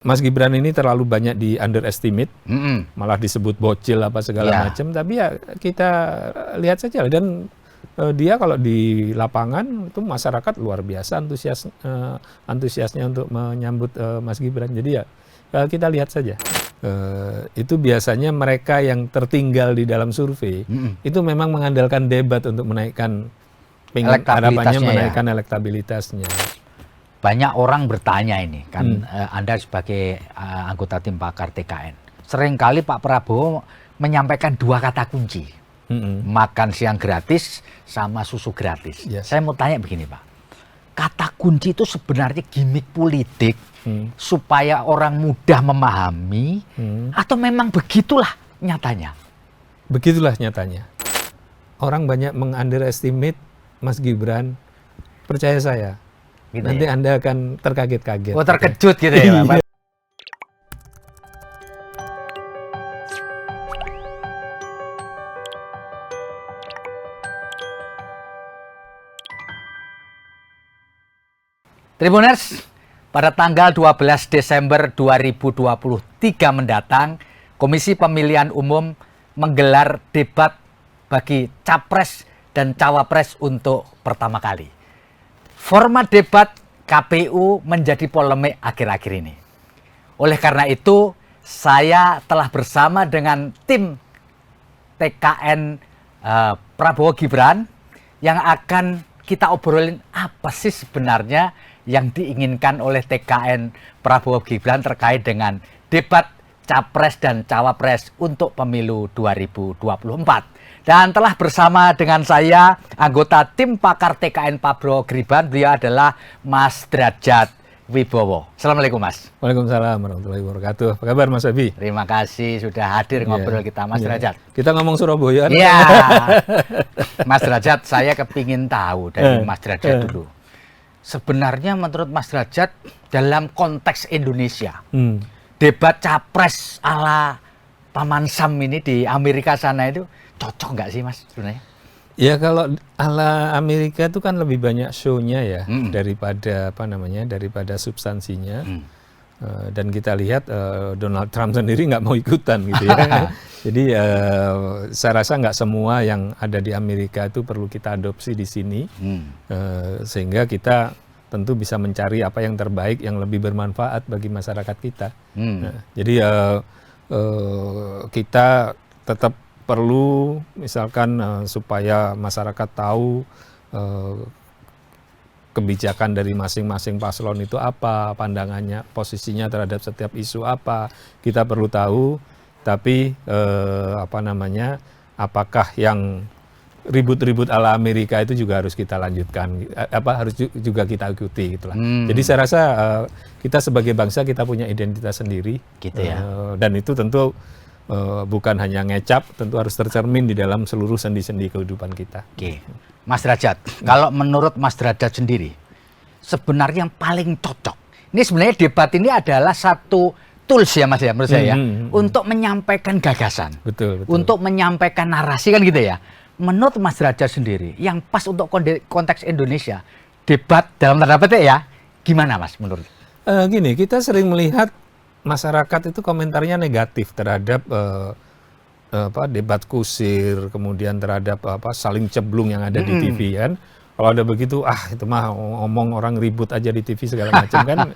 Mas Gibran ini terlalu banyak di underestimate, malah disebut bocil apa segala macam. Tapi ya kita lihat saja. Dan dia kalau di lapangan itu masyarakat luar biasa antusiasnya untuk menyambut Mas Gibran. Jadi ya kita lihat saja. Itu biasanya mereka yang tertinggal di dalam survei itu memang mengandalkan debat untuk menaikkan harapannya menaikkan elektabilitasnya. Banyak orang bertanya ini kan, Anda sebagai anggota tim pakar TKN, seringkali Pak Prabowo menyampaikan dua kata kunci, makan siang gratis sama susu gratis. Saya mau tanya begini Pak, kata kunci itu sebenarnya gimmick politik supaya orang mudah memahami, atau memang begitulah nyatanya? Begitulah nyatanya. Orang banyak meng-underestimate Mas Gibran, percaya saya. Gitu nanti ya? Anda akan terkaget-kaget. Oh, terkejut gitu ya Pak? Tribuners, pada tanggal 12 Desember 2023 mendatang, Komisi Pemilihan Umum menggelar debat bagi Capres dan Cawapres untuk pertama kali. Format debat KPU menjadi polemik akhir-akhir ini. Oleh karena itu, saya telah bersama dengan tim TKN Prabowo Gibran yang akan kita obrolin apa sih sebenarnya yang diinginkan oleh TKN Prabowo Gibran terkait dengan debat Capres dan Cawapres untuk pemilu 2024. Dan telah bersama dengan saya anggota tim pakar TKN Prabowo Gibran, beliau adalah Mas Derajat Wibowo. Assalamualaikum Mas. Waalaikumsalam warahmatullahi wabarakatuh. Apa kabar Mas Abi? Terima kasih sudah hadir ngobrol kita Mas Derajat. Kita ngomong Surabaya. Iya. Mas Derajat, saya kepingin tahu dari Mas Derajat dulu. Sebenarnya menurut Mas Derajat dalam konteks Indonesia, debat Capres ala Paman Sam ini di Amerika sana itu cocok nggak sih Mas sebenarnya? Ya kalau ala Amerika itu kan lebih banyak show-nya ya daripada daripada substansinya. Dan kita lihat Donald Trump sendiri nggak mau ikutan gitu ya. Jadi saya rasa nggak semua yang ada di Amerika itu perlu kita adopsi di sini, sehingga kita tentu bisa mencari apa yang terbaik yang lebih bermanfaat bagi masyarakat kita. Jadi kita tetap perlu misalkan supaya masyarakat tahu kebijakan dari masing-masing paslon itu apa, pandangannya, posisinya terhadap setiap isu apa, kita perlu tahu. Tapi apakah yang ribut-ribut ala Amerika itu juga harus kita lanjutkan, harus juga kita ikuti gitulah. Jadi saya rasa kita sebagai bangsa kita punya identitas sendiri, gitu ya. Dan itu tentu bukan hanya ngecap, tentu harus tercermin di dalam seluruh sendi-sendi kehidupan kita. Oke. Mas Derajat, kalau menurut Mas Derajat sendiri, sebenarnya yang paling cocok, ini sebenarnya debat ini adalah satu tools ya Mas ya, menurut saya untuk menyampaikan gagasan, betul. Untuk menyampaikan narasi kan gitu ya. Menurut Mas Derajat sendiri, yang pas untuk konteks Indonesia, debat dalam tanda petik ya, gimana Mas menurut? Gini, kita sering melihat masyarakat itu komentarnya negatif terhadap debat kusir, kemudian terhadap saling ceblung yang ada di TV kan. Kalau ada begitu, itu mah ngomong orang ribut aja di TV segala macam kan.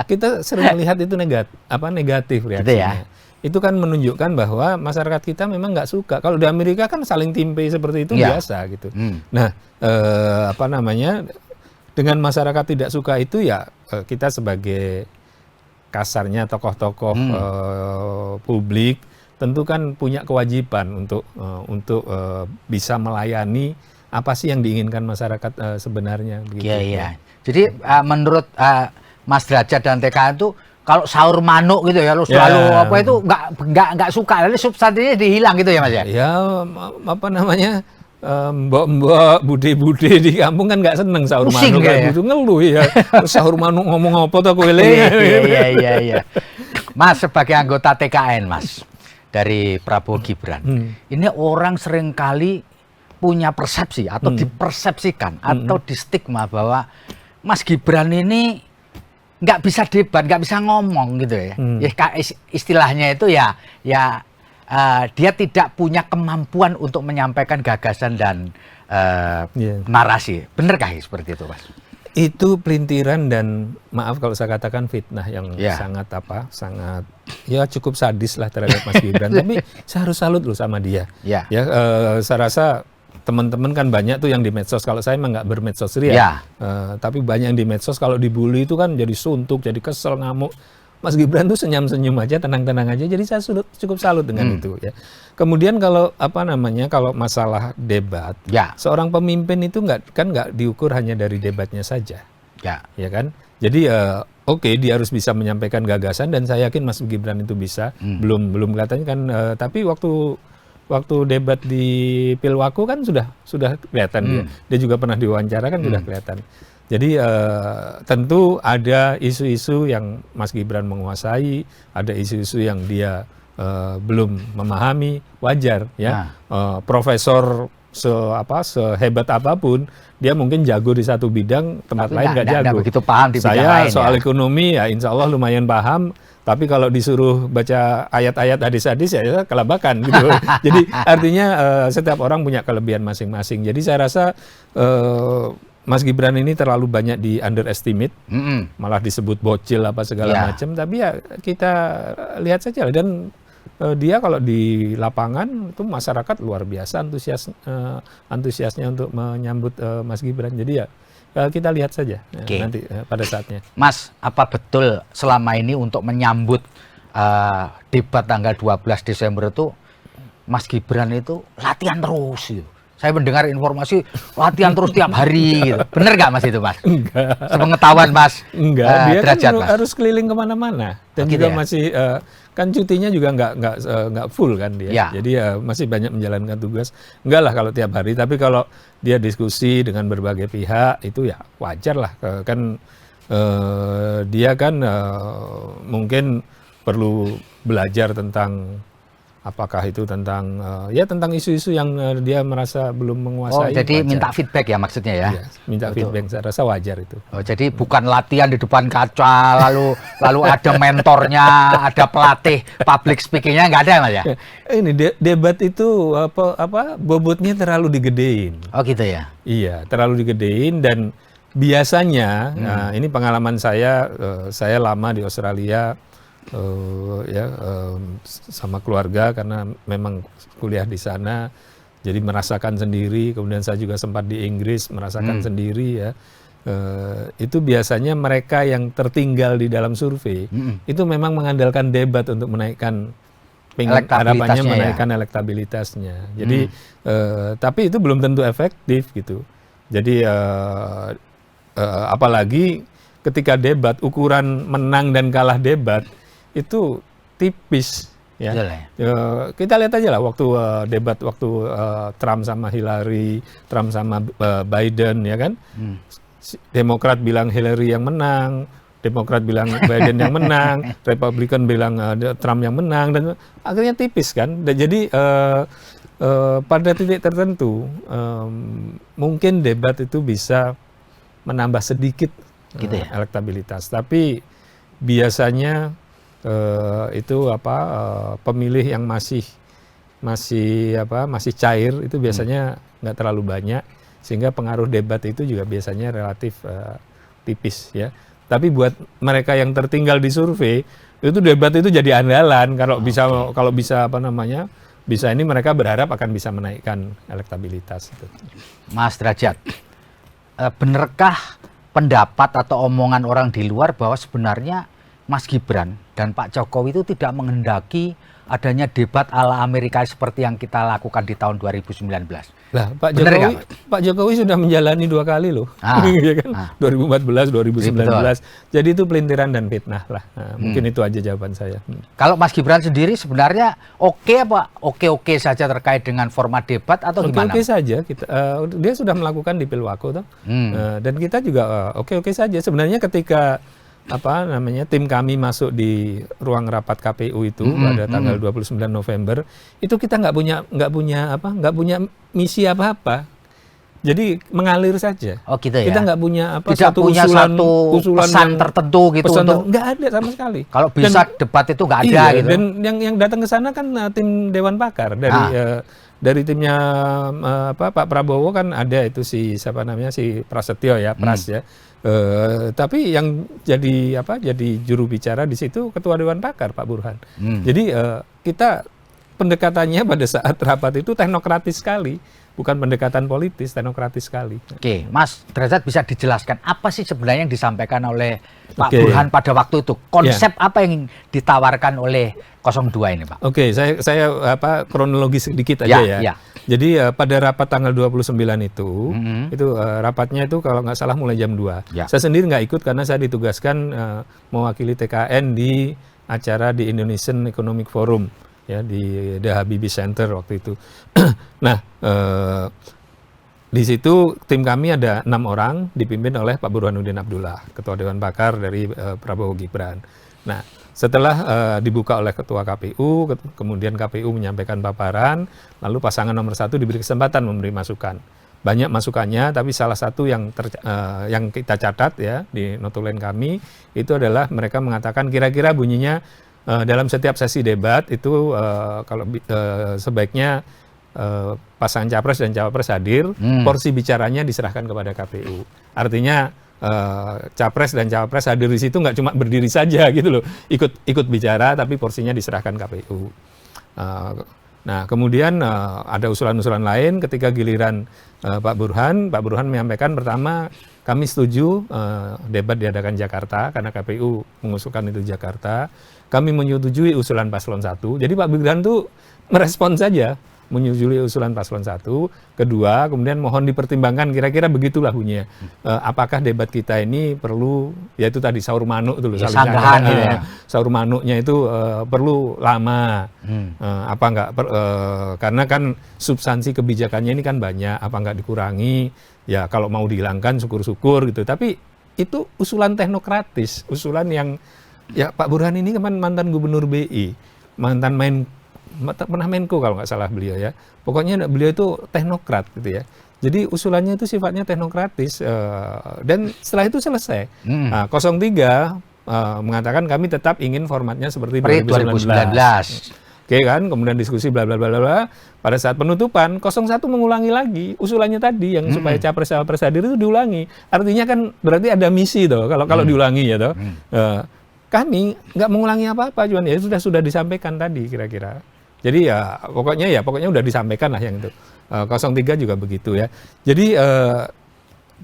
Kita sering melihat itu negatif reaksinya. Gitu ya? Itu kan menunjukkan bahwa masyarakat kita memang nggak suka. Kalau di Amerika kan saling timpe seperti itu biasa gitu. Nah, dengan masyarakat tidak suka itu ya kita sebagai kasarnya tokoh-tokoh publik tentu kan punya kewajiban untuk bisa melayani apa sih yang diinginkan masyarakat sebenarnya. Iya. Jadi menurut Mas Derajat dan TKN itu kalau sahur manuk gitu ya, lu selalu nggak suka, lalu substansinya dihilang gitu ya Mas ya? Ya mbok-mbok, bude-bude di kampung kan nggak seneng sahur manuk kayak gitu, ngeluh ya. Sahur manuk ngomong apa tuh aku Iya. Mas sebagai anggota TKN Mas dari Prabowo Gibran, ini orang seringkali punya persepsi atau dipersepsikan atau distigma bahwa Mas Gibran ini nggak bisa debat, nggak bisa ngomong gitu ya. Istilahnya itu ya dia tidak punya kemampuan untuk menyampaikan gagasan dan narasi. Benarkah seperti itu, Mas? Itu pelintiran dan maaf kalau saya katakan fitnah yang sangat ya cukup sadis lah terhadap Mas Gibran. Tapi saya harus salut loh sama dia. Saya rasa teman-teman kan banyak tuh yang di medsos. Kalau saya emang nggak bermedsos tapi banyak yang di medsos kalau dibully itu kan jadi suntuk, jadi kesel, ngamuk. Mas Gibran tuh senyum-senyum aja, tenang-tenang aja. Jadi saya cukup salut dengan itu ya. Kemudian kalau kalau masalah debat, seorang pemimpin itu nggak diukur hanya dari debatnya saja, ya kan? Jadi dia harus bisa menyampaikan gagasan dan saya yakin Mas Gibran itu bisa. Belum katanya kan, tapi waktu debat di Pilwaku kan sudah kelihatan dia juga pernah diwawancara kan sudah kelihatan. Jadi tentu ada isu-isu yang Mas Gibran menguasai, ada isu-isu yang dia belum memahami, wajar ya. Profesor sehebat apapun, dia mungkin jago di satu bidang, tempat lain nggak jago. Begitu paham di bidang lain. Saya soal ekonomi ya insya Allah lumayan paham, tapi kalau disuruh baca ayat-ayat hadis-hadis ya kelabakan gitu. Jadi artinya setiap orang punya kelebihan masing-masing. Jadi saya rasa Mas Gibran ini terlalu banyak di underestimate, malah disebut bocil apa segala macam. Tapi ya kita lihat saja dan dia kalau di lapangan itu masyarakat luar biasa antusiasnya untuk menyambut Mas Gibran. Jadi ya kita lihat saja nanti pada saatnya. Mas, apa betul selama ini untuk menyambut debat tanggal 12 Desember itu Mas Gibran itu latihan terus gitu? Saya mendengar informasi latihan terus tiap hari gitu. Bener nggak Mas itu, Mas? Enggak. Sepengetahuan Mas. Enggak, dia derajat, kan Mas. harus keliling kemana-mana. Dan juga masih, kan cutinya juga nggak full kan dia. Jadi masih banyak menjalankan tugas. Enggak lah kalau tiap hari, tapi kalau dia diskusi dengan berbagai pihak, itu ya wajar lah. Kan dia kan mungkin perlu belajar tentang apakah itu tentang tentang isu-isu yang dia merasa belum menguasai. Jadi wajar. minta feedback ya maksudnya ya? Iya, minta feedback, saya rasa wajar itu. Jadi bukan latihan di depan kaca, lalu ada mentornya, ada pelatih public speakingnya, nggak ada Mas ya? Ini debat itu bobotnya terlalu digedein. Oh gitu ya? Iya, terlalu digedein dan biasanya, ini pengalaman saya lama di Australia. Sama keluarga karena memang kuliah di sana, jadi merasakan sendiri. Kemudian saya juga sempat di Inggris merasakan sendiri ya. Itu biasanya mereka yang tertinggal di dalam survei itu memang mengandalkan debat untuk menaikkan harapannya menaikkan elektabilitasnya. Jadi tapi itu belum tentu efektif gitu. Jadi apalagi ketika debat, ukuran menang dan kalah debat itu tipis ya. Kita lihat aja lah waktu debat waktu Trump sama Hillary, Trump sama Biden ya kan. Demokrat bilang Hillary yang menang, Demokrat bilang Biden yang menang, Republikan bilang Trump yang menang, dan akhirnya tipis kan. Dan jadi pada titik tertentu mungkin debat itu bisa menambah sedikit elektabilitas, tapi biasanya itu pemilih yang masih cair itu biasanya nggak terlalu banyak, sehingga pengaruh debat itu juga biasanya relatif tipis ya. Tapi buat mereka yang tertinggal di survei itu debat itu jadi andalan kalau bisa bisa ini mereka berharap akan bisa menaikkan elektabilitas itu. Mas Derajat, benarkah pendapat atau omongan orang di luar bahwa sebenarnya Mas Gibran dan Pak Jokowi itu tidak menghendaki adanya debat ala Amerika seperti yang kita lakukan di tahun 2019? Lah, Pak Jokowi sudah menjalani 2 kali loh, ya kan? 2014, 2019. Jadi itu pelintiran dan fitnah lah. Mungkin itu aja jawaban saya. Kalau Mas Gibran sendiri sebenarnya oke saja terkait dengan format debat atau gimana? Oke saja. Dia sudah melakukan di Pilwaku toh. Dan kita juga oke saja. Sebenarnya ketika tim kami masuk di ruang rapat KPU itu pada tanggal 29 November itu kita nggak punya misi apa-apa. Jadi mengalir saja. Oh gitu ya. Kita nggak punya tidak punya satu pesan tertentu gitu untuk nggak ada sama sekali. Kalau bisa debat itu nggak ada gitu. Dan yang datang ke sana kan tim Dewan Pakar dari timnya Pak Prabowo kan ada itu si Prasetyo ya, Pras ya. Tapi yang jadi juru bicara di situ Ketua Dewan Pakar Pak Burhan. Jadi kita pendekatannya pada saat rapat itu teknokratis sekali. Bukan pendekatan politis, teknokratis sekali. Oke, Mas Derajat bisa dijelaskan apa sih sebenarnya yang disampaikan oleh Pak Burhan pada waktu itu? Konsep apa yang ditawarkan oleh 02 ini, Pak? Oke, saya kronologi sedikit aja ya. Jadi pada rapat tanggal 29 itu rapatnya itu kalau nggak salah mulai jam 2. Saya sendiri nggak ikut karena saya ditugaskan mewakili TKN di acara di Indonesian Economic Forum. Ya di The Habibie Center waktu itu. Nah, di situ tim kami ada 6 orang dipimpin oleh Pak Burhanuddin Abdullah, Ketua Dewan Pakar dari Prabowo Gibran. Nah, setelah dibuka oleh Ketua KPU, kemudian KPU menyampaikan paparan, lalu pasangan nomor 1 diberi kesempatan memberi masukan. Banyak masukannya, tapi salah satu yang kita catat ya di notulen kami itu adalah mereka mengatakan kira-kira bunyinya dalam setiap sesi debat itu sebaiknya pasangan capres dan cawapres hadir, porsi bicaranya diserahkan kepada KPU. Artinya capres dan cawapres hadir di situ nggak cuma berdiri saja gitu loh, ikut bicara, tapi porsinya diserahkan KPU. Nah kemudian ada usulan-usulan lain ketika giliran Pak Burhan menyampaikan pertama kami setuju debat diadakan Jakarta karena KPU mengusulkan itu Jakarta. Kami menyetujui usulan paslon 1. Jadi Pak Burhan tuh merespon saja, menyetujui usulan paslon 1. Kedua, kemudian mohon dipertimbangkan kira-kira begitulah bunyinya. Apakah debat kita ini perlu, yaitu tadi saur manuk itu loh, sanggahan gitu ya. Saur manuknya itu perlu lama. Apa enggak karena kan substansi kebijakannya ini kan banyak, apa enggak dikurangi? Ya kalau mau dihilangkan syukur-syukur gitu. Tapi itu usulan teknokratis, usulan yang ya Pak Burhan ini kan mantan gubernur BI, pernah Menko kalau nggak salah beliau ya. Pokoknya beliau itu teknokrat gitu ya. Jadi usulannya itu sifatnya teknokratis dan setelah itu selesai. 03 mengatakan kami tetap ingin formatnya seperti 2019. Oke kan, kemudian diskusi bla bla bla bla. Pada saat penutupan 01 mengulangi lagi usulannya tadi yang supaya capres-cawapres hadir itu diulangi. Artinya kan berarti ada misi toh kalau diulangi ya toh. Kami nggak mengulangi apa-apa, cuman ya sudah disampaikan tadi kira-kira. Jadi pokoknya udah disampaikan lah yang itu. 03 juga begitu ya. Jadi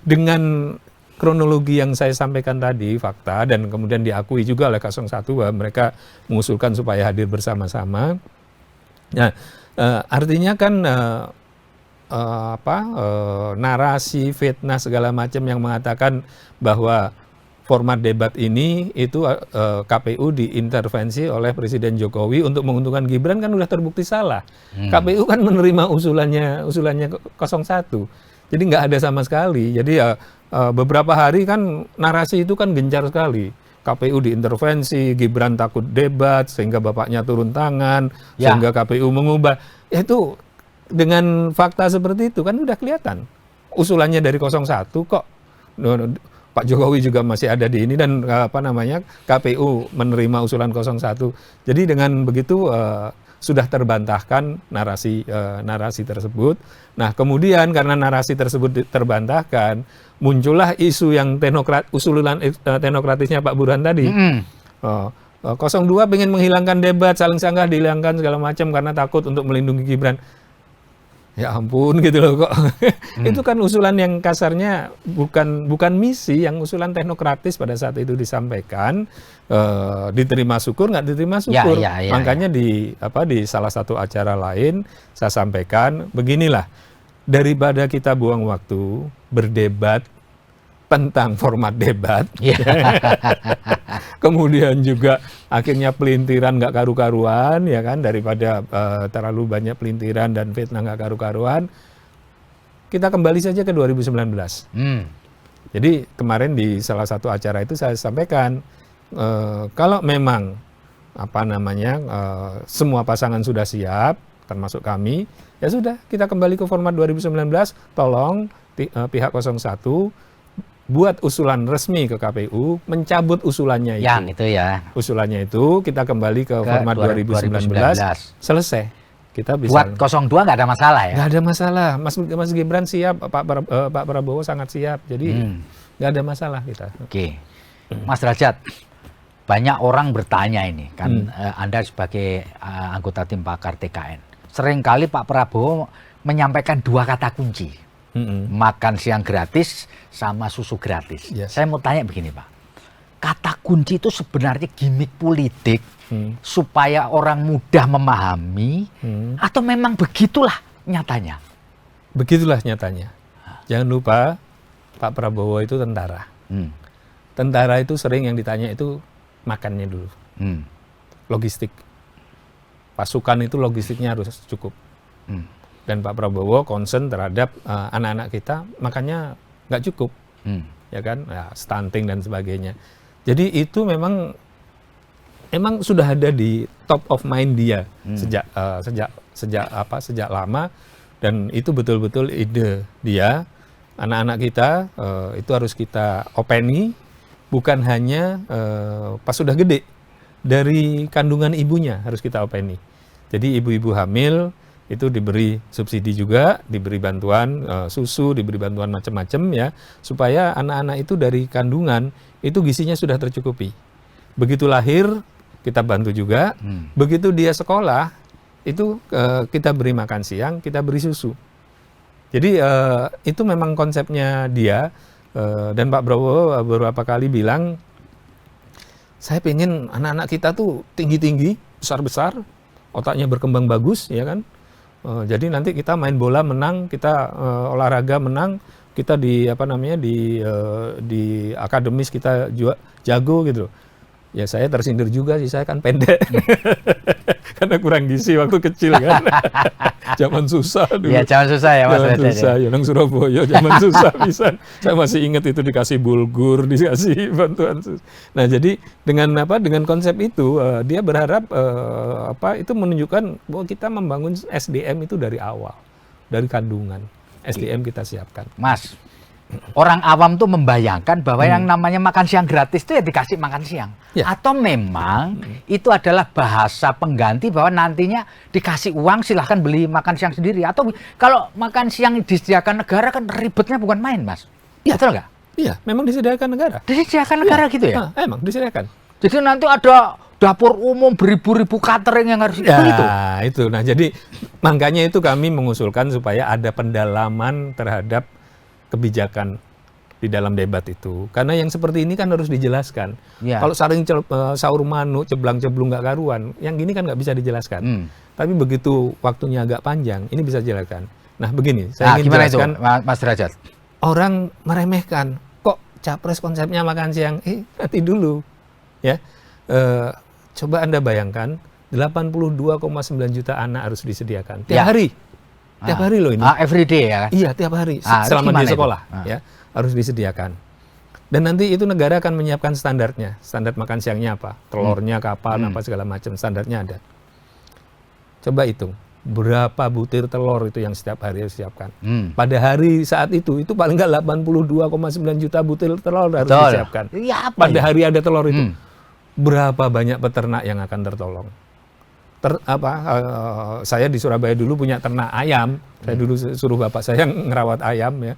dengan kronologi yang saya sampaikan tadi, fakta, dan kemudian diakui juga oleh 01 bahwa mereka mengusulkan supaya hadir bersama-sama. Nah, artinya kan narasi, fitnah segala macam yang mengatakan bahwa format debat ini itu KPU diintervensi oleh Presiden Jokowi untuk menguntungkan Gibran kan udah terbukti salah. KPU kan menerima usulannya 01. Jadi nggak ada sama sekali. Jadi beberapa hari kan narasi itu kan gencar sekali. KPU diintervensi, Gibran takut debat sehingga bapaknya turun tangan, sehingga KPU mengubah. Itu dengan fakta seperti itu kan udah kelihatan. Usulannya dari 01 kok Pak Jokowi juga masih ada di ini dan KPU menerima usulan 01. Jadi dengan begitu sudah terbantahkan narasi tersebut. Nah, kemudian karena narasi tersebut terbantahkan, muncullah isu yang usulan teknokratisnya Pak Burhan tadi. 02 pengen menghilangkan debat, saling sanggah dihilangkan segala macam karena takut untuk melindungi Gibran. Ya ampun gitu loh kok. Itu kan usulan yang kasarnya bukan misi, yang usulan teknokratis pada saat itu disampaikan, diterima syukur nggak diterima syukur. Makanya di salah satu acara lain saya sampaikan beginilah, daripada kita buang waktu berdebat tentang format debat, kemudian juga akhirnya pelintiran nggak karu-karuan, ya kan, daripada terlalu banyak pelintiran dan fitnah nggak karu-karuan, kita kembali saja ke 2019. Jadi kemarin di salah satu acara itu saya sampaikan, kalau memang semua pasangan sudah siap, termasuk kami, ya sudah kita kembali ke format 2019, tolong pihak 01 buat usulan resmi ke KPU, mencabut usulannya itu. Yang itu ya. Usulannya itu kita kembali ke format 2019, selesai. Kita bisa. Buat 02 nggak ada masalah ya? Nggak ada masalah. Mas Gibran siap, Pak Prabowo sangat siap. Jadi nggak ada masalah kita. Oke. Mas Derajat, banyak orang bertanya ini kan, Anda sebagai anggota tim pakar TKN, seringkali Pak Prabowo menyampaikan 2 kata kunci, makan siang gratis sama susu gratis. Yes. Saya mau tanya begini Pak, kata kunci itu sebenarnya gimmick politik supaya orang mudah memahami, atau memang begitulah nyatanya? Begitulah nyatanya. Jangan lupa Pak Prabowo itu tentara. Tentara itu sering yang ditanya itu makannya dulu. Logistik. Pasukan itu logistiknya harus cukup. Dan Pak Prabowo concern terhadap anak-anak kita makannya nggak cukup. Ya kan? Ya, stunting dan sebagainya. Jadi itu memang sudah ada di top of mind dia sejak lama, dan itu betul-betul ide dia. Anak-anak kita itu harus kita openi, bukan hanya pas sudah gede, dari kandungan ibunya harus kita openi. Jadi ibu-ibu hamil itu diberi subsidi juga, diberi bantuan susu, diberi bantuan macam-macam ya, supaya anak-anak itu dari kandungan itu gizinya sudah tercukupi. Begitu lahir kita bantu juga, begitu dia sekolah itu kita beri makan siang, kita beri susu. Jadi itu memang konsepnya dia, dan Pak Prabowo beberapa kali bilang, saya pengen anak-anak kita tuh tinggi-tinggi, besar-besar, otaknya berkembang bagus, ya kan? Jadi nanti kita main bola menang, kita olahraga menang, kita di akademis kita jago gitu. Ya saya tersindir juga sih, saya kan pendek. Karena kurang gizi waktu kecil kan. Zaman susah dulu. Iya, zaman susah ya Mas. Zaman susah, ya nang Surabaya zaman susah bisa. Saya masih ingat itu dikasih bulgur, dikasih bantuan susu. Nah, jadi dengan konsep itu dia berharap itu menunjukkan bahwa kita membangun SDM itu dari awal, dari kandungan. SDM kita siapkan. Mas, orang awam tuh membayangkan bahwa yang namanya makan siang gratis itu ya dikasih makan siang. Ya. Atau memang itu adalah bahasa pengganti bahwa nantinya dikasih uang silahkan beli makan siang sendiri. Atau kalau makan siang disediakan negara kan ribetnya bukan main, Mas. Ya. Betul nggak? Iya, memang disediakan negara. Disediakan negara gitu ya? Emang disediakan. Jadi nanti ada dapur umum beribu-ribu catering yang harus itu. Nah, jadi makanya itu kami mengusulkan supaya ada pendalaman terhadap kebijakan di dalam debat itu. Karena yang seperti ini kan harus dijelaskan. Ya. Kalau sahur manu, ceblang-ceblung nggak karuan, yang gini kan nggak bisa dijelaskan. Tapi begitu waktunya agak panjang, ini bisa dijelaskan. Nah, begini, saya ingin jelaskan. Itu, Mas Derajat? Orang meremehkan, kok capres konsepnya makan siang? Nanti dulu. Ya, coba Anda bayangkan, 82,9 juta anak harus disediakan. Tiap hari. Tiap hari loh ini. Every day ya? Iya, tiap hari. Selama di sekolah. Ya, harus disediakan. Dan nanti itu negara akan menyiapkan standarnya. Standar makan siangnya apa? Telurnya kapan, apa segala macam. Standarnya ada. Coba hitung. Berapa butir telur itu yang setiap hari harus disiapkan. Pada hari saat itu paling nggak 82,9 juta butir telur harus disiapkan. Ya, pada hari ada telur itu. Berapa banyak peternak yang akan tertolong? Saya di Surabaya dulu punya ternak ayam. Saya dulu suruh bapak saya ngerawat ayam ya.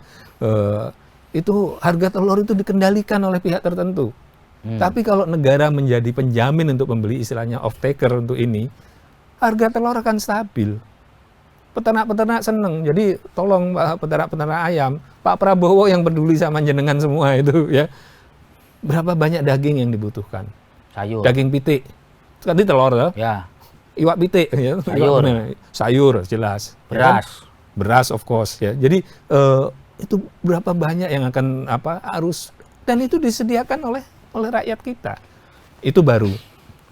Itu harga telur itu dikendalikan oleh pihak tertentu. Tapi kalau negara menjadi penjamin untuk membeli istilahnya off taker untuk ini, harga telur akan stabil. Peternak-peternak seneng. Jadi tolong peternak-peternak ayam, Pak Prabowo yang peduli sama jenengan semua itu ya. Berapa banyak daging yang dibutuhkan? Sayur. Daging pitik. Tadi telur loh. Ya. Iwak pitik ya. Sayur jelas. Beras. Ya, beras of course ya. Jadi itu berapa banyak yang akan harus, dan itu disediakan oleh rakyat kita. Itu baru.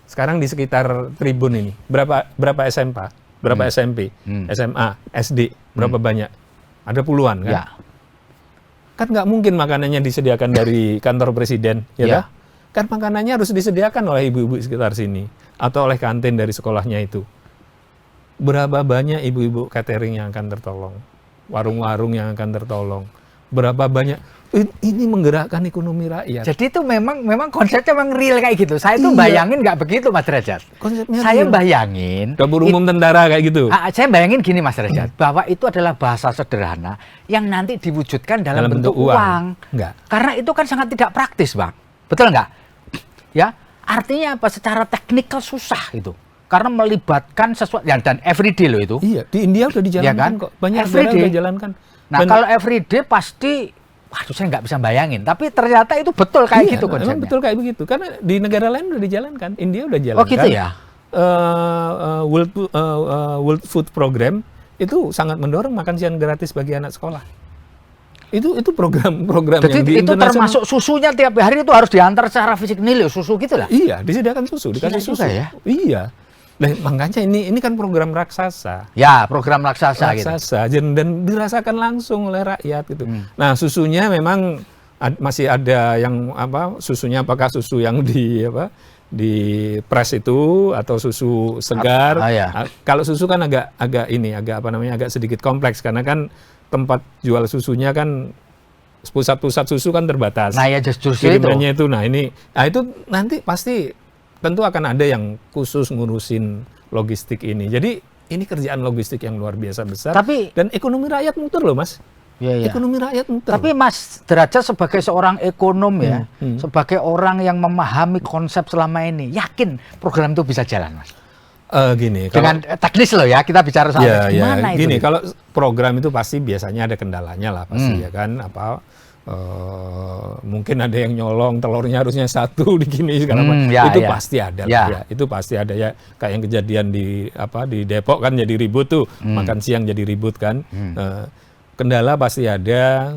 Sekarang di sekitar Tribun ini berapa SMP, berapa SMP, SMA, SD, berapa banyak? Ada puluhan kan? Ya. Kan nggak mungkin makanannya disediakan dari kantor presiden, ya. Kan makanannya harus disediakan oleh ibu-ibu sekitar sini atau oleh kantin dari sekolahnya itu. Berapa banyak ibu-ibu catering yang akan tertolong, warung-warung yang akan tertolong, berapa banyak. Ini menggerakkan ekonomi rakyat. Jadi itu memang konsepnya memang real kayak gitu. Saya tuh bayangin nggak begitu, Mas Derajat. Konsepnya Saya real. bayangin Dapur umum tentara kayak gitu. Saya bayangin gini, Mas Derajat, bahwa itu adalah bahasa sederhana yang nanti diwujudkan dalam bentuk uang. Enggak. Karena itu kan sangat tidak praktis, Bang. Betul nggak? Ya, artinya apa? Secara teknikal susah itu. Karena melibatkan sesuatu dan everyday loh itu. Iya, di India udah dijalankan kan? kok. Banyak negara Everyday. udah dijalankan. Nah, kalau everyday pasti, waduh, saya nggak bisa bayangin. Tapi ternyata itu betul kayak iya, gitu konsepnya. memang betul kayak begitu. Karena di negara lain udah dijalankan. India udah jalankan. Oh gitu ya? World Food Program itu sangat mendorong makan siang gratis bagi anak sekolah. Itu program Jadi yang di itu internasional. termasuk susunya tiap hari itu harus diantar secara fisik nilai susu gitu lah. Iya, disediakan susu, dikasih Gila susu. juga ya? Iya. Nah, makanya ini kan program raksasa. Ya, program raksasa gitu. Dan dirasakan langsung oleh rakyat gitu. Nah, susunya memang masih ada yang susunya apakah susu yang di press itu atau susu segar. Ya. Kalau susu kan agak sedikit kompleks karena kan tempat jual susunya kan pusat-pusat susu kan terbatas. Nah, ya justru kirimannya itu. Itu nanti pasti tentu akan ada yang khusus ngurusin logistik ini. Jadi ini kerjaan logistik yang luar biasa besar. Dan ekonomi rakyat muter loh, Mas. Ya. Ekonomi rakyat muter. Tapi Mas Derajat sebagai seorang ekonom ya, sebagai orang yang memahami konsep selama ini, yakin program itu bisa jalan, Mas? Dengan teknis loh ya, kita bicara soal gimana itu. Gini, kalau program itu pasti biasanya ada kendalanya lah pasti ya kan. Mungkin ada yang nyolong telurnya harusnya satu di gini segala macam. Itu pasti ada ya. Itu pasti ada ya, kayak yang kejadian di Depok kan jadi ribut tuh, makan siang jadi ribut kan. Kendala pasti ada,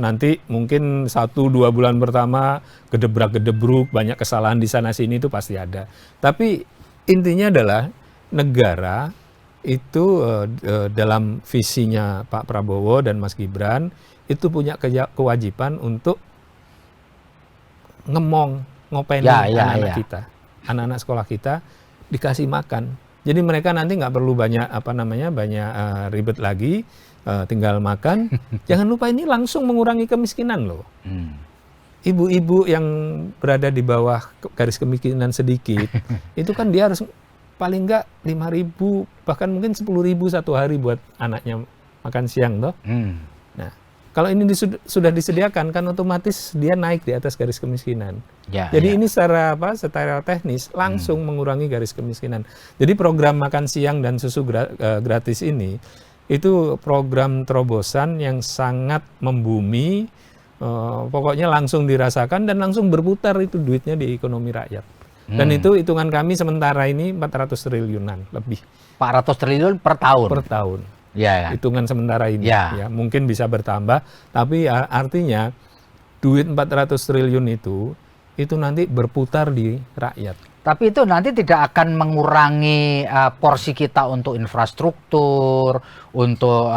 nanti mungkin 1-2 bulan pertama gedebrak-gedebruk, banyak kesalahan di sana sini itu pasti ada. Tapi intinya adalah negara itu dalam visinya Pak Prabowo dan Mas Gibran itu punya kewajiban untuk ngopain anak-anak kita, anak-anak sekolah kita dikasih makan. Jadi mereka nanti nggak perlu banyak ribet lagi, tinggal makan. Jangan lupa ini langsung mengurangi kemiskinan loh. Ibu-ibu yang berada di bawah garis kemiskinan sedikit, itu kan dia harus paling nggak 5.000 bahkan mungkin 10.000 satu hari buat anaknya makan siang toh. Nah, kalau ini sudah disediakan kan otomatis dia naik di atas garis kemiskinan. Jadi ini secara teknis langsung mengurangi garis kemiskinan. Jadi program makan siang dan susu gratis ini itu program terobosan yang sangat membumi, pokoknya langsung dirasakan dan langsung berputar itu duitnya di ekonomi rakyat. Dan itu hitungan kami sementara ini 400 triliunan lebih. 400 triliun per tahun? Per tahun. Ya. Hitungan sementara ini. Ya, mungkin bisa bertambah, tapi artinya duit 400 triliun itu nanti berputar di rakyat. Tapi itu nanti tidak akan mengurangi porsi kita untuk infrastruktur, untuk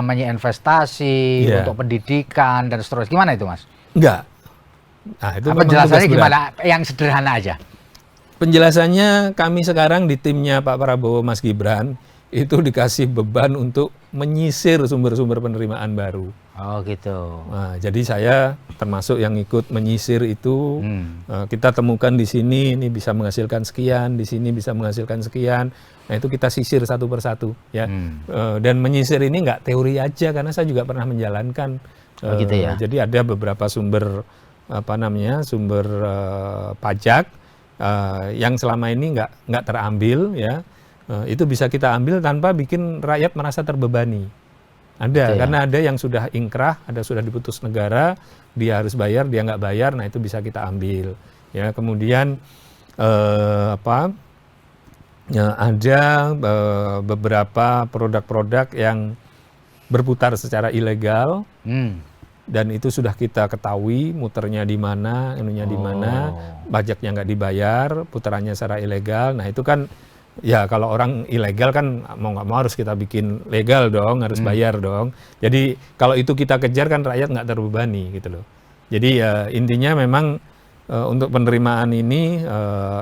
investasi, untuk pendidikan dan seterusnya. Gimana itu, Mas? Enggak. Nah, itu penjelasannya gimana? Yang sederhana aja. Penjelasannya kami sekarang di timnya Pak Prabowo Mas Gibran itu dikasih beban untuk menyisir sumber-sumber penerimaan baru. Oh gitu. Nah, jadi saya termasuk yang ikut menyisir itu. Kita temukan di sini ini bisa menghasilkan sekian, di sini bisa menghasilkan sekian. Nah itu kita sisir satu persatu ya. Dan menyisir ini nggak teori aja karena saya juga pernah menjalankan. Gitu ya. Jadi ada beberapa sumber pajak yang selama ini nggak terambil ya. Itu bisa kita ambil tanpa bikin rakyat merasa terbebani. Ada, karena ada yang sudah ingkrah, ada sudah diputus negara, dia harus bayar, dia nggak bayar, nah itu bisa kita ambil. Ya, kemudian ada beberapa produk-produk yang berputar secara ilegal, dan itu sudah kita ketahui muternya di mana, inunya di mana, pajaknya nggak dibayar, putarannya secara ilegal, nah itu kan. Ya kalau orang ilegal kan mau nggak mau harus kita bikin legal dong, harus bayar dong. Jadi kalau itu kita kejar kan rakyat nggak terbebani gitu loh. Jadi intinya memang untuk penerimaan ini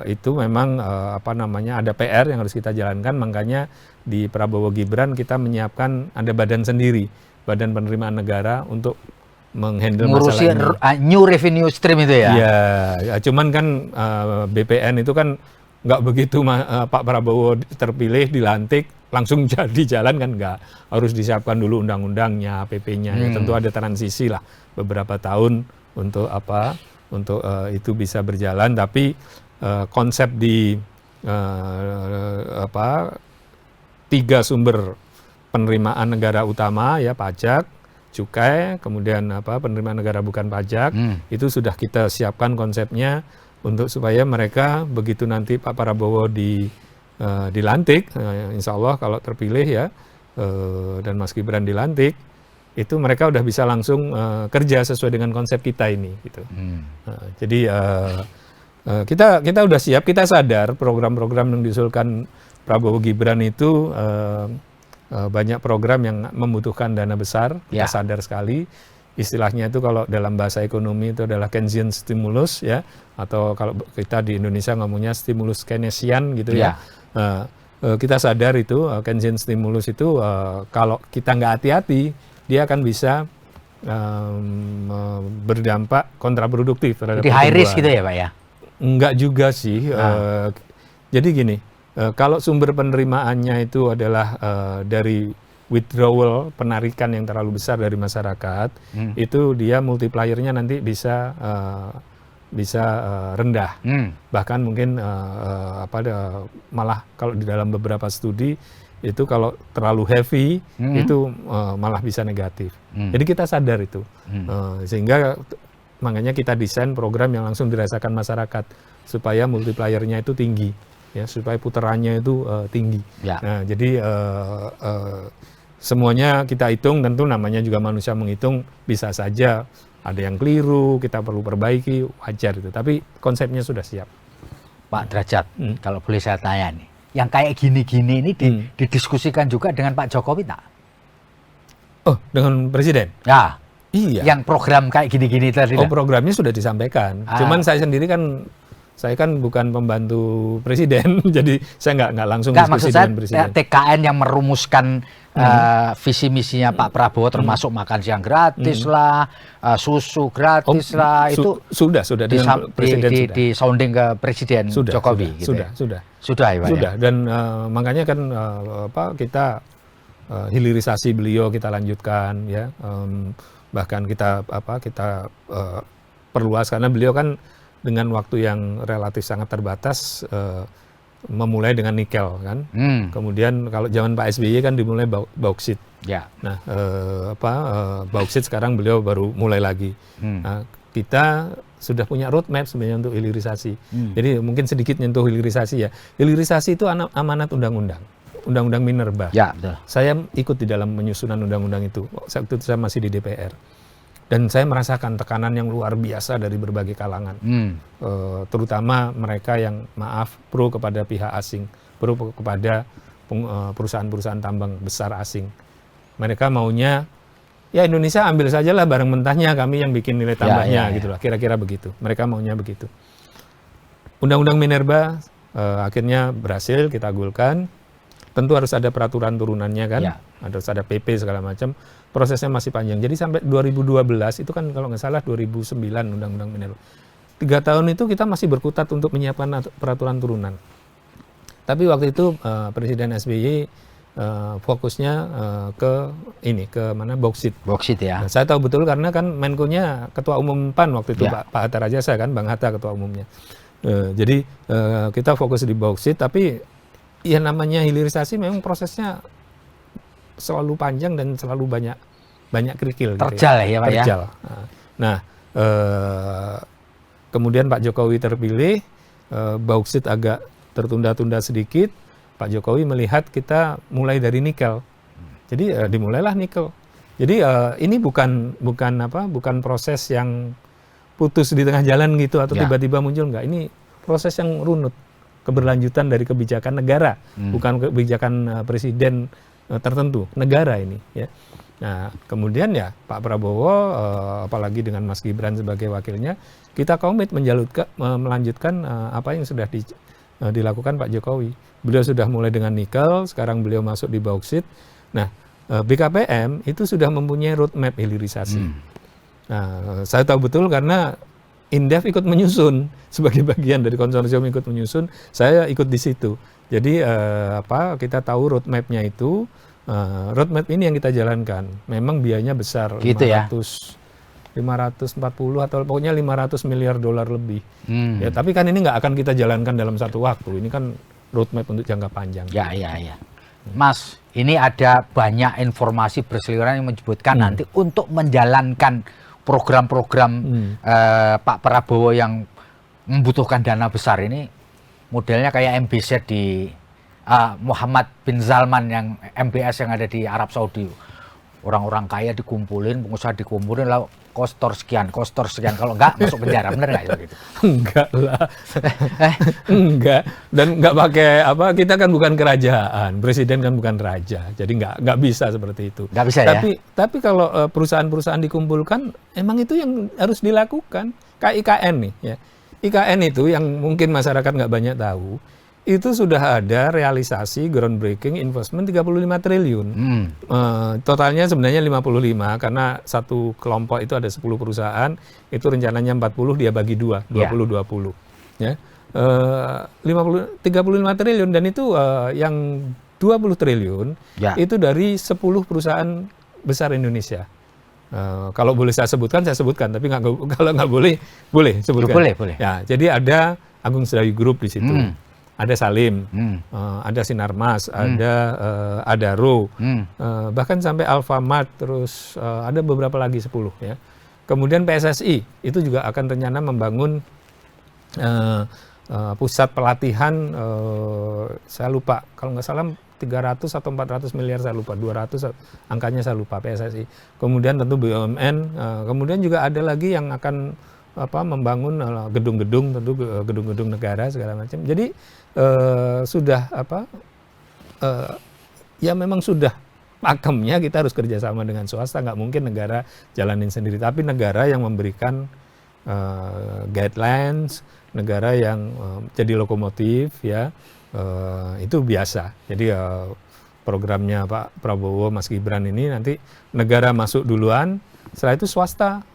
itu memang ada PR yang harus kita jalankan. Makanya di Prabowo Gibran kita menyiapkan ada badan sendiri Badan Penerimaan Negara untuk menghandle ngurusi masalah ini. new revenue stream itu ya? Ya, cuman kan BPN itu kan nggak begitu Pak Prabowo terpilih, dilantik, langsung jadi jalan kan nggak. Harus disiapkan dulu undang-undangnya, PP-nya. Ya, tentu ada transisi lah beberapa tahun untuk untuk itu bisa berjalan. Tapi konsep di 3 sumber penerimaan negara utama ya, pajak, cukai, kemudian penerimaan negara bukan pajak, itu sudah kita siapkan konsepnya untuk supaya mereka begitu nanti Pak Prabowo dilantik, insya Allah kalau terpilih ya, dan Mas Gibran dilantik, itu mereka udah bisa langsung kerja sesuai dengan konsep kita ini gitu. Jadi kita udah siap, kita sadar program-program yang diusulkan Prabowo Gibran itu banyak program yang membutuhkan dana besar, kita sadar sekali. Istilahnya itu kalau dalam bahasa ekonomi itu adalah Keynesian stimulus ya, atau kalau kita di Indonesia ngomongnya stimulus Keynesian gitu ya. Kita sadar itu Keynesian stimulus itu kalau kita nggak hati-hati dia akan bisa berdampak kontraproduktif terhadap pertumbuhan. High risk gitu ya Pak ya? Enggak juga sih. Jadi gini, kalau sumber penerimaannya itu adalah dari withdrawal, penarikan yang terlalu besar dari masyarakat, itu dia multipliernya nanti bisa rendah. Bahkan mungkin malah kalau di dalam beberapa studi itu kalau terlalu heavy itu malah bisa negatif. Jadi kita sadar itu, sehingga makanya kita desain program yang langsung dirasakan masyarakat supaya multipliernya itu tinggi, ya, supaya putarannya itu tinggi. Nah, jadi semuanya kita hitung, tentu namanya juga manusia menghitung, bisa saja ada yang keliru, kita perlu perbaiki, wajar itu. Tapi konsepnya sudah siap. Pak Derajat, kalau boleh saya tanya nih, yang kayak gini-gini ini didiskusikan juga dengan Pak Jokowi tak? Oh, dengan Presiden? Ya. Iya. Yang program kayak gini-gini tadi. Oh, programnya sudah disampaikan. Cuman saya sendiri kan, saya kan bukan pembantu presiden, jadi saya nggak langsung diskusi dengan presiden. TKN yang merumuskan visi misinya Pak Prabowo, termasuk makan siang gratis lah, susu gratis lah, itu sudah dengan presiden di sounding ke Presiden Jokowi. Sudah ya Pak. Sudah, dan makanya kan kita hilirisasi beliau kita lanjutkan ya, bahkan kita perluas karena beliau kan dengan waktu yang relatif sangat terbatas, memulai dengan nikel kan. Kemudian kalau zaman Pak SBY kan dimulai bauksit. Ya. Nah, bauksit sekarang beliau baru mulai lagi. Nah, kita sudah punya roadmap sebenarnya untuk hilirisasi. Jadi mungkin sedikit nyentuh hilirisasi ya. Hilirisasi itu amanat undang-undang. Undang-undang Minerba. Ya, betul. Saya ikut di dalam penyusunan undang-undang itu. Waktu itu saya masih di DPR. Dan saya merasakan tekanan yang luar biasa dari berbagai kalangan. Terutama mereka yang pro kepada pihak asing, pro kepada perusahaan-perusahaan tambang besar asing. Mereka maunya, ya Indonesia ambil sajalah barang mentahnya, kami yang bikin nilai tambahnya gitu lah. Kira-kira begitu. Mereka maunya begitu. Undang-undang Minerba akhirnya berhasil kita gulkan. Tentu harus ada peraturan turunannya kan, harus ada PP segala macam. Prosesnya masih panjang. Jadi sampai 2012 itu kan kalau nggak salah 2009 Undang-Undang Minerba. 3 tahun itu kita masih berkutat untuk menyiapkan peraturan turunan. Tapi waktu itu Presiden SBY fokusnya ke mana, bauksit. Bauksit ya. Nah, saya tahu betul karena kan Menko-nya Ketua Umum PAN waktu itu Pak Hatta Rajasa kan, Bang Hatta Ketua Umumnya. Jadi kita fokus di bauksit, tapi ya namanya hilirisasi memang prosesnya selalu panjang dan selalu banyak kerikil. Terjal gitu ya Pak ya. Terjal. Nah, kemudian Pak Jokowi terpilih, bauksit agak tertunda-tunda sedikit. Pak Jokowi melihat kita mulai dari nikel, jadi dimulailah nikel. Jadi ini bukan proses yang putus di tengah jalan gitu atau tiba-tiba muncul, enggak. Ini proses yang runut, keberlanjutan dari kebijakan negara, bukan kebijakan presiden tertentu, negara ini ya. Nah, kemudian ya Pak Prabowo, apalagi dengan Mas Gibran sebagai wakilnya, kita komit melanjutkan apa yang sudah dilakukan Pak Jokowi. Beliau sudah mulai dengan nikel, sekarang beliau masuk di bauksit. Nah, BKPM itu sudah mempunyai roadmap hilirisasi. Nah, saya tahu betul karena Indef ikut menyusun sebagai bagian dari konsorsium ikut menyusun, saya ikut di situ. Jadi kita tahu roadmap-nya itu, roadmap ini yang kita jalankan. Memang biayanya besar, gitu 540 atau pokoknya 500 miliar dolar lebih. Ya, tapi kan ini nggak akan kita jalankan dalam satu waktu. Ini kan roadmap untuk jangka panjang. Ya. Mas, ini ada banyak informasi berseliweran yang menyebutkan nanti untuk menjalankan program-program Pak Prabowo yang membutuhkan dana besar ini, modelnya kayak MBZ di Muhammad bin Salman yang MBS yang ada di Arab Saudi. Orang-orang kaya dikumpulin, pengusaha dikumpulin, lalu kostor sekian. Kalau enggak masuk penjara, bener nggak gitu? Enggak lah, enggak. Dan enggak pakai kita kan bukan kerajaan, presiden kan bukan raja, jadi enggak bisa seperti itu. Nggak bisa tapi kalau perusahaan-perusahaan dikumpulkan, emang itu yang harus dilakukan. Kayak IKN nih, ya. IKN itu yang mungkin masyarakat nggak banyak tahu, itu sudah ada realisasi groundbreaking investment 35 triliun. Totalnya sebenarnya 55 karena satu kelompok itu ada 10 perusahaan, itu rencananya 40, dia bagi 2, 20-20. Ya. 35 triliun dan itu yang 20 triliun itu dari 10 perusahaan besar Indonesia. Kalau boleh saya sebutkan, tapi kalau nggak boleh sebutkan. Boleh. Ya, jadi ada Agung Sedayu Group di situ. Ada Salim, ada Sinarmas, ada Adaro, bahkan sampai Alfamart, terus ada beberapa lagi 10 ya. Kemudian PSSI itu juga akan rencana membangun pusat pelatihan, saya lupa, kalau nggak salah 300 atau 400 miliar saya lupa, 200 angkanya saya lupa PSSI. Kemudian tentu BUMN, kemudian juga ada lagi yang akan membangun gedung-gedung, tentu gedung-gedung negara segala macam. Jadi sudah ya memang sudah pakemnya kita harus kerjasama dengan swasta, nggak mungkin negara jalanin sendiri. Tapi negara yang memberikan guidelines, negara yang jadi lokomotif ya, itu biasa. Jadi programnya Pak Prabowo, Mas Gibran ini nanti negara masuk duluan, setelah itu swasta.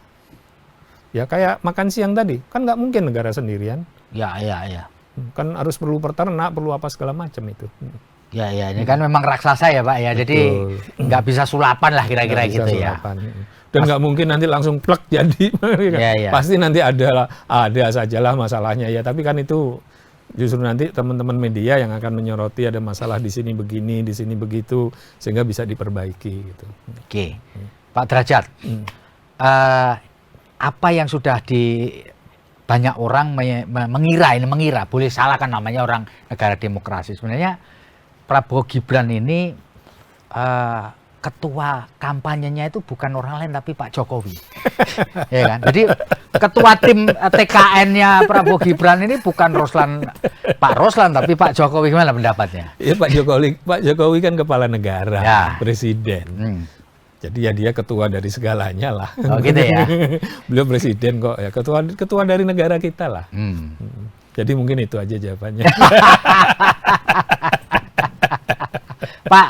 Ya kayak makan siang tadi, kan nggak mungkin negara sendirian. Ya. Kan harus perlu peternak, perlu apa segala macam itu. Ya, ini kan memang raksasa ya Pak ya, jadi nggak bisa sulapan lah kira-kira gitu sulapan. Ya. Dan nggak mungkin nanti langsung plek jadi. Pasti nanti ada sajalah masalahnya ya, tapi kan itu justru nanti teman-teman media yang akan menyoroti ada masalah di sini begini, di sini begitu, sehingga bisa diperbaiki gitu. Oke. Pak Derajat. Apa yang sudah banyak orang mengira, boleh salah kan namanya orang negara demokrasi. Sebenarnya Prabowo Gibran ini ketua kampanyenya itu bukan orang lain tapi Pak Jokowi. Ya kan? Jadi ketua tim TKN-nya Prabowo Gibran ini bukan Pak Roslan tapi Pak Jokowi. Gimana pendapatnya? Ya Pak Jokowi kan kepala negara, presiden. Jadi ya dia ketua dari segalanya lah. Oh gitu ya. Beliau presiden kok ya, ketua dari negara kita lah. Jadi mungkin itu aja jawabannya. Pak,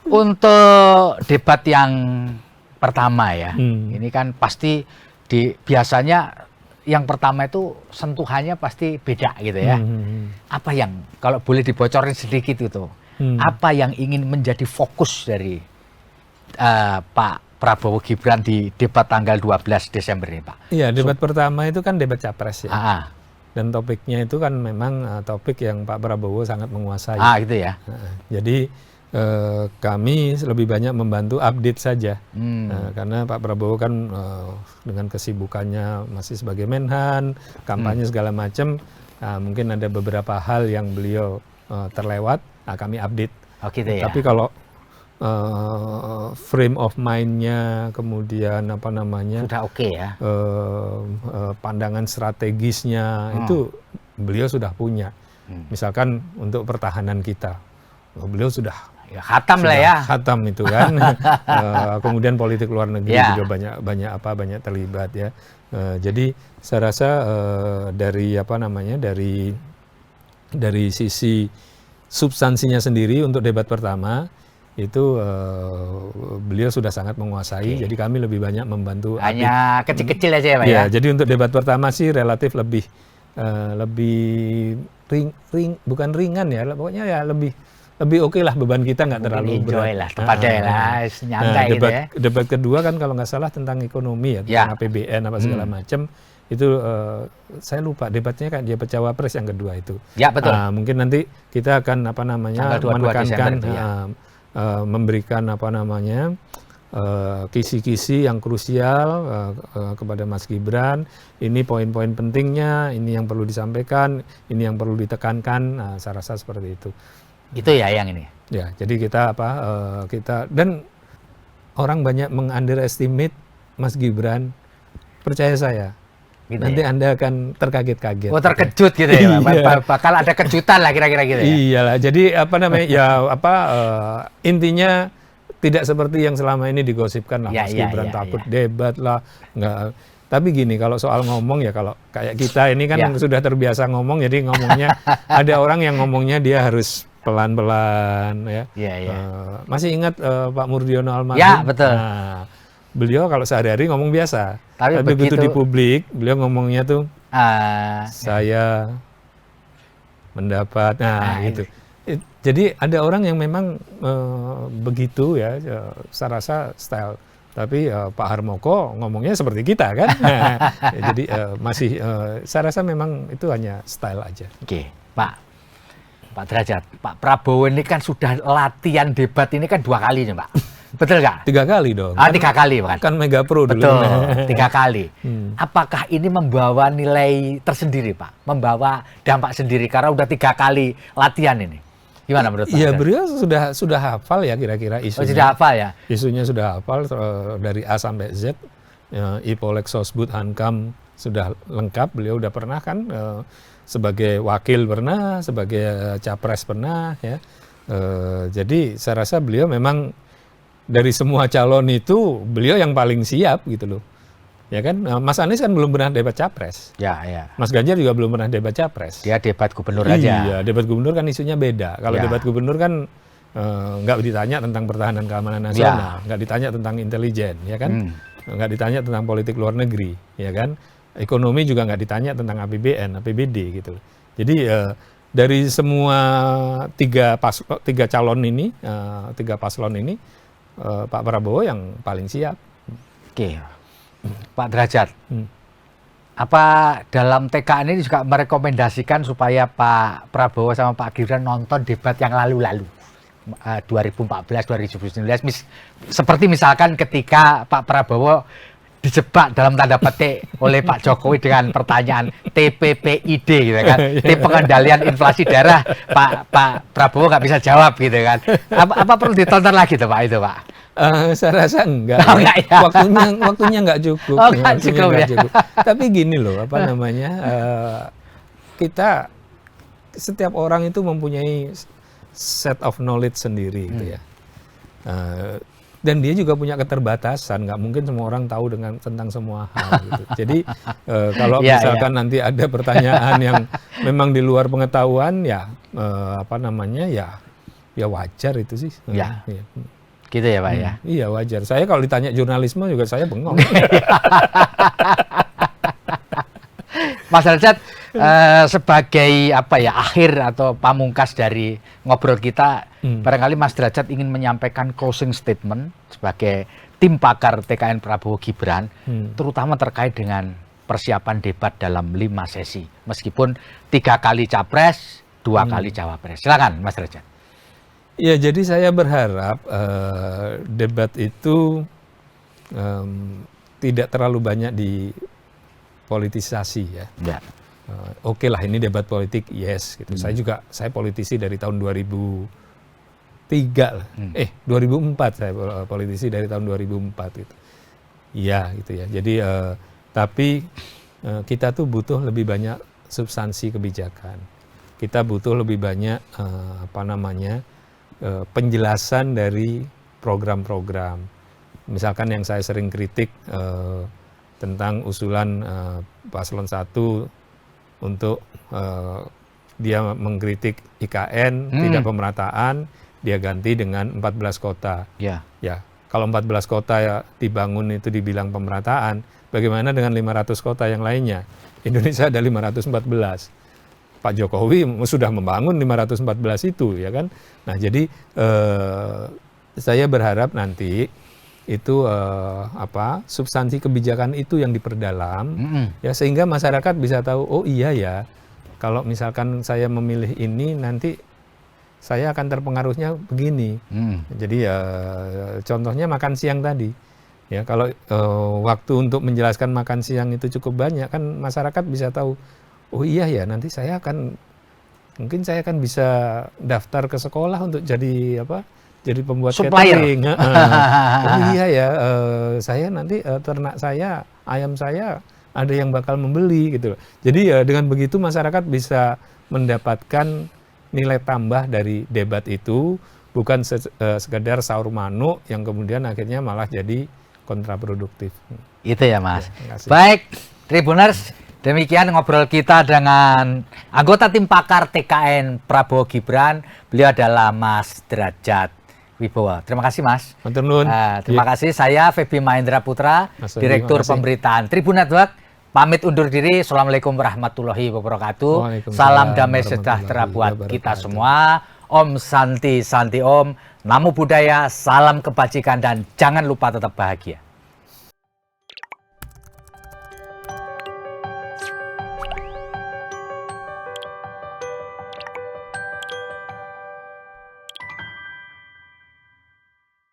untuk debat yang pertama ya, ini kan pasti biasanya yang pertama itu sentuhannya pasti beda gitu ya. Apa yang kalau boleh dibocorin sedikit itu, apa yang ingin menjadi fokus dari Pak Prabowo Gibran di debat tanggal 12 Desember ini, Pak? Iya, debat pertama itu kan debat capres ya. Dan topiknya itu kan memang topik yang Pak Prabowo sangat menguasai. Gitu ya. Jadi kami lebih banyak membantu update saja. Karena Pak Prabowo kan dengan kesibukannya masih sebagai Menhan, kampanye segala macam, mungkin ada beberapa hal yang beliau terlewat, kami update. Gitu ya. Tapi kalau frame of mind-nya, kemudian apa namanya, sudah oke ya. Pandangan strategisnya itu beliau sudah punya. Misalkan untuk pertahanan kita, beliau sudah khatam lah ya. Khatam itu kan. Kemudian politik luar negeri juga banyak terlibat ya. Jadi saya rasa dari dari sisi substansinya sendiri untuk debat pertama itu beliau sudah sangat menguasai. Jadi kami lebih banyak membantu. Hanya kecil-kecil aja ya Pak ya? Jadi untuk debat pertama sih relatif lebih bukan ringan ya, pokoknya ya lebih oke lah, beban kita nggak terlalu enjoy berat. lah, tepatnya lah, nyantai gitu ya. Debat kedua kan kalau nggak salah tentang ekonomi ya, tentang APBN apa segala macam. Itu saya lupa debatnya kan dia Cawapres yang kedua itu. Ya betul. Mungkin nanti kita akan menekankan memberikan kisi-kisi yang krusial kepada Mas Gibran. Ini poin-poin pentingnya, ini yang perlu disampaikan, ini yang perlu ditekankan. Saya rasa seperti itu. Itu ya yang ini. Ya, jadi kita dan orang banyak meng-underestimate Mas Gibran. Percaya saya. Gitu nanti ya? Anda akan terkaget-kaget. Oh, terkejut gitu ya. Bakal ada kejutan lah kira-kira gitu ya. Iyalah. Jadi intinya tidak seperti yang selama ini digosipkan lah. Mas Gibran takut debat lah, enggak. Tapi gini, kalau soal ngomong ya, kalau kayak kita ini kan sudah terbiasa ngomong, jadi ngomongnya ada orang yang ngomongnya dia harus pelan-pelan ya. Masih ingat Pak Murdiono Almarhum? Ya, betul. Nah, beliau kalau sehari-hari ngomong biasa. Tapi begitu di publik, beliau ngomongnya tuh saya mendapat, gitu. Jadi ada orang yang memang begitu ya, saya rasa style. Tapi Pak Harmoko ngomongnya seperti kita kan. Jadi masih saya rasa memang itu hanya style aja. Oke, Pak Derajat, Pak Prabowo ini kan sudah latihan debat ini kan 2 kali nih Pak. Betul nggak? 3 kali dong. 3 kali kan? Kan Mega Pro dulu. Betul, 3 kali. Apakah ini membawa nilai tersendiri Pak? Membawa dampak sendiri karena udah 3 kali latihan ini? Gimana menurut Pak? Iya, beliau sudah hafal ya kira-kira isunya. Oh, sudah hafal ya? Isunya sudah hafal dari A sampai Z. Ipolek, Sosbud, Hankam sudah lengkap. Beliau udah pernah kan sebagai wakil pernah, sebagai capres pernah ya. Jadi saya rasa beliau memang dari semua calon itu beliau yang paling siap gitu loh. Ya kan, Mas Anies kan belum pernah debat capres. Ya. Mas Ganjar juga belum pernah debat capres. Dia debat gubernur aja. Iya, debat gubernur kan isunya beda. Kalau debat gubernur kan nggak ditanya tentang pertahanan keamanan nasional, nggak ditanya tentang intelijen, ya kan, nggak ditanya tentang politik luar negeri, ya kan. Ekonomi juga nggak ditanya tentang APBN, APBD gitu. Jadi dari semua tiga calon ini, 3 paslon ini, Pak Prabowo yang paling siap. Oke. Pak Derajat, apa dalam TKN ini juga merekomendasikan supaya Pak Prabowo sama Pak Gibran nonton debat yang lalu-lalu 2014, 2019, seperti misalkan ketika Pak Prabowo dijebak dalam tanda petik oleh Pak Jokowi dengan pertanyaan TPPID gitu kan, tim pengendalian inflasi daerah, Pak Prabowo nggak bisa jawab gitu kan. Apa perlu ditonton lagi tuh Pak itu Pak? Saya rasa enggak. Ya. Waktunya enggak cukup. Enggak cukup. Tapi gini loh, kita setiap orang itu mempunyai set of knowledge sendiri gitu ya. Dan dia juga punya keterbatasan, nggak mungkin semua orang tahu tentang semua hal gitu. Jadi kalau misalkan nanti ada pertanyaan yang memang di luar pengetahuan ya ya wajar itu sih. Gitu ya Pak ya? Iya wajar. Saya kalau ditanya jurnalisme juga saya bengong. Mas Derajat, sebagai akhir atau pamungkas dari ngobrol kita, barangkali Mas Derajat ingin menyampaikan closing statement sebagai tim pakar TKN Prabowo Gibran, terutama terkait dengan persiapan debat dalam 5 sesi, meskipun 3 kali capres, 2 kali cawapres. Silakan Mas Derajat. Ya, jadi saya berharap debat itu tidak terlalu banyak dipolitisasi ya. Oke lah, ini debat politik, yes gitu. Saya politisi dari tahun 2003 lah. 2004 saya politisi dari tahun 2004 gitu. Iya gitu ya. Jadi tapi kita tuh butuh lebih banyak substansi kebijakan. Kita butuh lebih banyak penjelasan dari program-program. Misalkan yang saya sering kritik tentang usulan paslon 1 untuk dia mengkritik IKN, tidak pemerataan, dia ganti dengan 14 kota. Ya. Ya, kalau 14 kota ya dibangun itu dibilang pemerataan, bagaimana dengan 500 kota yang lainnya? Indonesia ada 514. Pak Jokowi sudah membangun 514 itu, ya kan? Nah, jadi saya berharap nanti itu substansi kebijakan itu yang diperdalam, ya sehingga masyarakat bisa tahu, oh iya ya, kalau misalkan saya memilih ini nanti saya akan terpengaruhnya begini. Jadi contohnya makan siang tadi. Ya, kalau waktu untuk menjelaskan makan siang itu cukup banyak, kan masyarakat bisa tahu, oh iya ya, nanti mungkin saya akan bisa daftar ke sekolah untuk jadi jadi pembuat catering. Oh iya ya, saya nanti ternak saya, ayam saya ada yang bakal membeli gitu. Jadi dengan begitu masyarakat bisa mendapatkan nilai tambah dari debat itu, bukan sekedar saur manuk yang kemudian akhirnya malah jadi kontraproduktif. Itu ya, Mas. Ya, baik, Tribuners, demikian ngobrol kita dengan anggota tim pakar TKN Prabowo Gibran. Beliau adalah Mas Derajat Wibowo. Terima kasih, Mas. Terima kasih. Saya Feby Mahendra Putra, Direktur Pemberitaan Tribun Network. Pamit undur diri. Assalamualaikum warahmatullahi wabarakatuh. Salam damai sejahtera buat kita semua. Om Santi Santi Om. Namo Buddhaya, salam kebajikan, dan jangan lupa tetap bahagia.